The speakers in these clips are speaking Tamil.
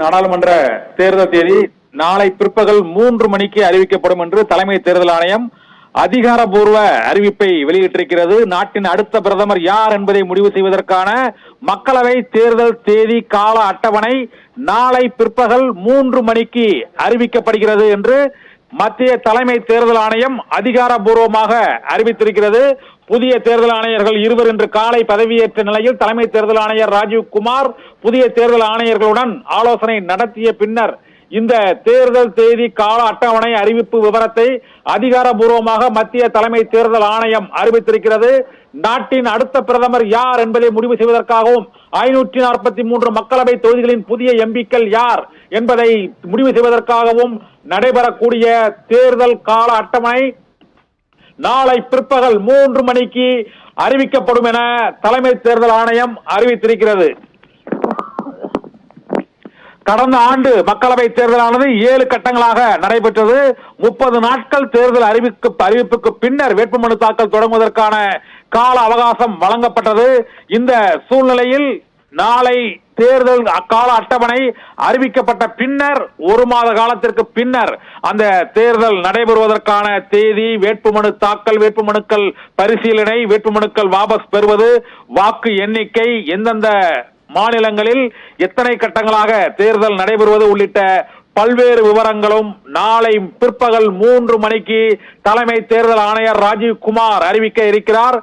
நாடாளுமன்ற தேர்தல் தேதி நாளை பிற்பகல் 3 மணிக்கு அறிவிக்கப்படும் என்று தலைமை தேர்தல் ஆணையம் அதிகாரப்பூர்வ அறிவிப்பை வெளியிட்டிருக்கிறது. நாட்டின் அடுத்த பிரதமர் யார் என்பதை முடிவு செய்வதற்கான மக்களவை தேர்தல் தேதி கால அட்டவணை நாளை பிற்பகல் 3 மணிக்கு அறிவிக்கப்படுகிறது என்று மத்திய தலைமை தேர்தல் ஆணையம் அதிகாரப்பூர்வமாக அறிவித்திருக்கிறது. புதிய தேர்தல் ஆணையர்கள் 2 இன்று காலை பதவியேற்ற நிலையில் தலைமை தேர்தல் ஆணையர் ராஜீவ்குமார் புதிய தேர்தல் ஆணையர்களுடன் ஆலோசனை நடத்திய பின்னர் இந்த தேர்தல் தேதி கால அட்டவணை அறிவிப்பு விவரத்தை அதிகாரப்பூர்வமாக மத்திய தலைமை தேர்தல் ஆணையம் அறிவித்திருக்கிறது. நாட்டின் அடுத்த பிரதமர் யார் என்பதை முடிவு செய்வதற்காகவும் 543 மக்களவை தொகுதிகளின் புதிய எம்பிக்கள் யார் என்பதை முடிவு செய்வதற்காகவும் நடைபெறக்கூடிய தேர்தல் கால அட்டவணை நாளை பிற்பகல் 3 மணிக்கு அறிவிக்கப்படும் என தலைமை தேர்தல் ஆணையம் அறிவித்திருக்கிறது. கடந்த ஆண்டு மக்களவை தேர்தலானது 7 கட்டங்களாக நடைபெற்றது. 30 நாட்கள் தேர்தல் அறிவிப்புக்கு பின்னர் வேட்புமனு தாக்கல் தொடங்குவதற்கான கால அவகாசம் வழங்கப்பட்டது. இந்த சூழ்நிலையில் நாளை தேர்தல் கால அட்டவணை அறிவிக்கப்பட்ட பின்னர் 1 மாத காலத்திற்கு பின்னர் அந்த தேர்தல் நடைபெறுவதற்கான தேதி, வேட்புமனு தாக்கல், வேட்புமனுக்கள் பரிசீலனை, வேட்புமனுக்கள் வாபஸ் பெறுவது, வாக்கு எண்ணிக்கை, எந்தெந்த மாநிலங்களில் எத்தனை கட்டங்களாக தேர்தல் நடைபெறுவது உள்ளிட்ட பல்வேறு விவரங்களும் நாளை பிற்பகல் 3 மணிக்கு தலைமை தேர்தல் ஆணையர் ராஜீவ்குமார் அறிவிக்க இருக்கிறார்.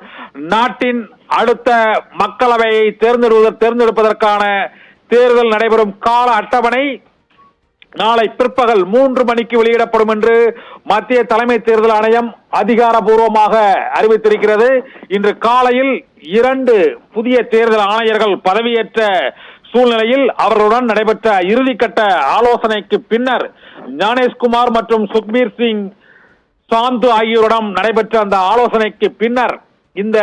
நாட்டின் அடுத்த மக்களவையை தேர்ந்தெடுப்பதற்கான தேர்தல் நடைபெறும் கால அட்டவணை நாளை பிற்பகல் 3 மணிக்கு வெளியிடப்படும் என்று மத்திய தலைமை தேர்தல் ஆணையம் அதிகாரப்பூர்வமாக அறிவித்திருக்கிறது. இன்று காலையில் 2 புதிய தேர்தல் ஆணையர்கள் பதவியேற்ற சூழ்நிலையில் அவர்களுடன் நடைபெற்ற இறுதிக்கட்ட ஆலோசனைக்கு பின்னர் ஞானேஷ்குமார் மற்றும் சுக்பீர் சிங் சாந்து ஆகியோரிடம் நடைபெற்ற அந்த ஆலோசனைக்கு பின்னர் இந்த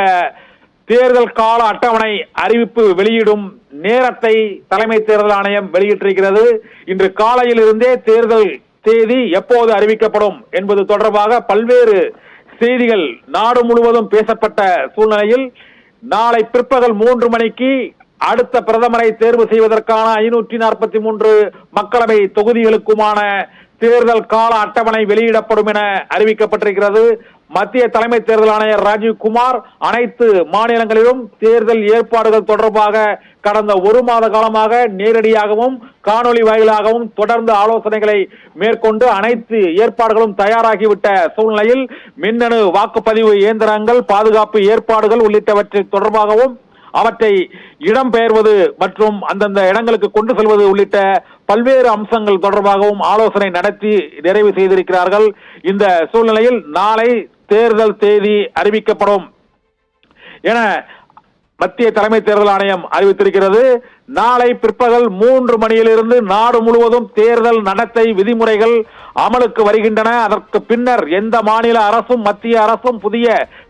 தேர்தல் கால அட்டவணை அறிவிப்பு வெளியிடும் நேரத்தை தலைமை தேர்தல் ஆணையம் வெளியிட்டிருக்கிறது. இன்று காலையில் இருந்தே தேர்தல் தேதி எப்போது அறிவிக்கப்படும் என்பது தொடர்பாக பல்வேறு செய்திகள் நாடு முழுவதும் பேசப்பட்ட சூழ்நிலையில் நாளை பிற்பகல் 3 மணிக்கு அடுத்த பிரதமரை தேர்வு செய்வதற்கான 543 மக்களவை தொகுதிகளுக்குமான தேர்தல் கால அட்டவணை வெளியிடப்படும் என அறிவிக்கப்பட்டிருக்கிறது. மத்திய தலைமை தேர்தல் ஆணையர் ராஜீவ்குமார் அனைத்து மாநிலங்களிலும் தேர்தல் ஏற்பாடுகள் தொடர்பாக கடந்த 1 மாத காலமாக நேரடியாகவும் காணொலி வாயிலாகவும் தொடர்ந்து ஆலோசனைகளை மேற்கொண்டு அனைத்து ஏற்பாடுகளும் தயாராகிவிட்ட சூழ்நிலையில் மின்னணு வாக்குப்பதிவு இயந்திரங்கள், பாதுகாப்பு ஏற்பாடுகள் உள்ளிட்டவற்றை தொடர்பாகவும் அவற்றை இடம்பெயர்வது மற்றும் அந்தந்த இடங்களுக்கு கொண்டு செல்வது உள்ளிட்ட பல்வேறு அம்சங்கள் தொடர்பாகவும் ஆலோசனை நடத்தி நிறைவு செய்திருக்கிறார்கள். இந்த சூழ்நிலையில் நாளை தேர்தல் தேதி அறிவிக்கப்படும் என மத்திய தலைமை தேர்தல் ஆணையம் அறிவித்திருக்கிறது. நாளை பிற்பகல் 3 மணியிலிருந்து நாடு முழுவதும் தேர்தல் நடத்தை விதிமுறைகள் அமலுக்கு வருகின்றன. அதற்கு பின்னர் எந்த மாநில அரசும் மத்திய அரசும் புதிய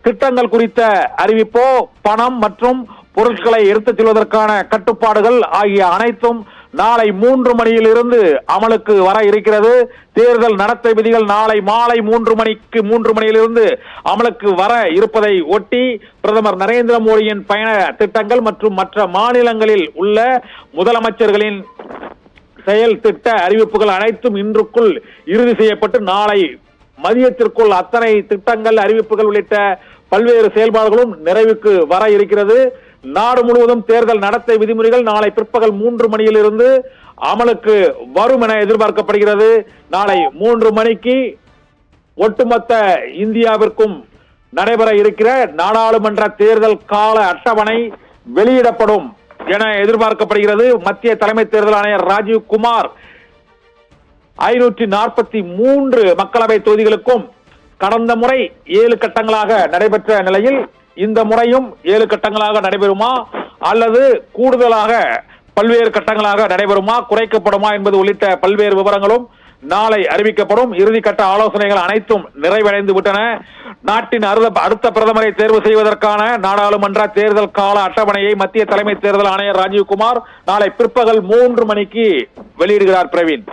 திட்டங்கள் குறித்த அறிவிப்போ, பணம் மற்றும் பொருட்களை எடுத்துச் செல்வதற்கான கட்டுப்பாடுகள் ஆகிய அனைத்தும் நாளை 3 மணியிலிருந்து அமலுக்கு வர இருக்கிறது. தேர்தல் நடத்தை விதிகள் நாளை மாலை 3 மணியிலிருந்து அமலுக்கு வர இருப்பதை ஒட்டி பிரதமர் நரேந்திர மோடியின் பயண திட்டங்கள் மற்றும் மற்ற மாநிலங்களில் உள்ள முதலமைச்சர்களின் செயல் திட்ட அறிவிப்புகள் அனைத்தும் இன்றுக்குள் இறுதி செய்யப்பட்டு நாளை மதியத்திற்குள் அத்தனை திட்டங்கள், அறிவிப்புகள் உள்ளிட்ட பல்வேறு செயல்பாடுகளும் நிறைவுக்கு வர இருக்கிறது. நாடு முழுவதும் தேர்தல் நடத்தை விதிமுறைகள் நாளை பிற்பகல் 3 மணியிலிருந்து அமலுக்கு வரும் என எதிர்பார்க்கப்படுகிறது. நாளை 3 மணிக்கு ஒட்டுமொத்த இந்தியாவிற்கும் நடைபெற இருக்கிற நாடாளுமன்ற தேர்தல் கால அட்டவணை வெளியிடப்படும் என எதிர்பார்க்கப்படுகிறது. மத்திய தலைமை தேர்தல் ஆணையர் ராஜீவ்குமார் 543 மக்களவை தொகுதிகளுக்கும் கடந்த முறை 7 கட்டங்களாக நடைபெற்ற நிலையில் இந்த முறையும் 7 கட்டங்களாக நடைபெறுமா அல்லது கூடுதலாக பல்வேறு கட்டங்களாக நடைபெறுமா, குறைக்கப்படுமா என்பது உள்ளிட்ட பல்வேறு விவரங்களும் நாளை அறிவிக்கப்படும். இறுதிக்கட்ட ஆலோசனைகள் அனைத்தும் நிறைவடைந்து விட்டன. நாட்டின் அடுத்த பிரதமரை தேர்வு செய்வதற்கான நாடாளுமன்ற தேர்தல் கால அட்டவணையை மத்திய தலைமை தேர்தல் ஆணையர் ராஜீவ்குமார் நாளை பிற்பகல் 3 மணிக்கு வெளியிடுகிறார். பிரவீன்.